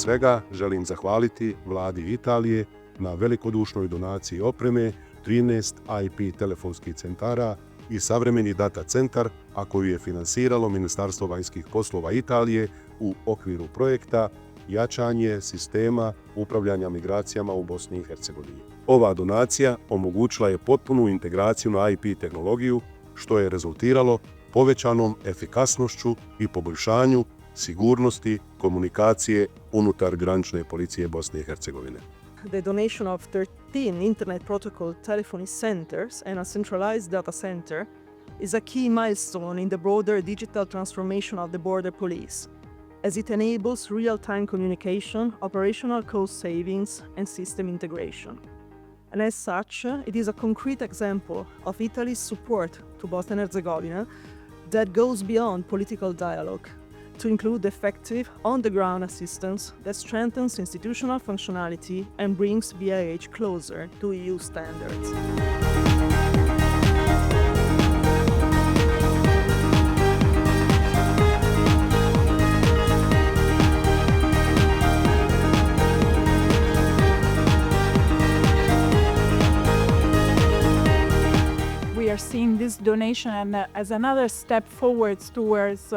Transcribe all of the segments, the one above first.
svega želim zahvaliti vladi Italije na velikodušnoj donaciji opreme, 13 IP telefonskih centara i Savremeni data centar, a koju je finansiralo Ministarstvo vanjskih poslova Italije u okviru projekta Jačanje sistema upravljanja migracijama u Bosni i Hercegovini. Ova donacija omogućila je potpunu integraciju na IP tehnologiju, što je rezultiralo povećanom efikasnošću i poboljšanju sigurnosti komunikacije unutar granične policije Bosne i Hercegovine. The donation of 13 Internet Protocol telephony centers and a centralized data center is a key milestone in the broader digital transformation of the border police, as it enables real-time communication, operational cost savings, and system integration. And as such, it is a concrete example of Italy's support to Bosnia and Herzegovina that goes beyond political dialogue to include effective, on-the-ground assistance that strengthens institutional functionality and brings BiH closer to EU standards. We are seeing this donation as another step forwards towards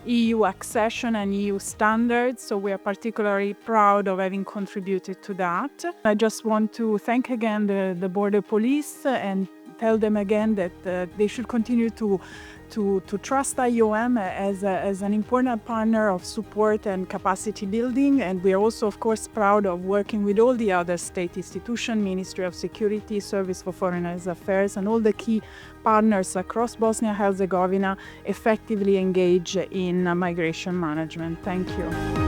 EU accession and EU standards, so we are particularly proud of having contributed to that. I just want to thank again the border police and tell them again that they should continue to trust IOM as an important partner of support and capacity building, and we are also of course proud of working with all the other state institutions, Ministry of Security, Service for Foreign Affairs, and all the key partners across Bosnia and Herzegovina effectively engage in migration management. Thank you.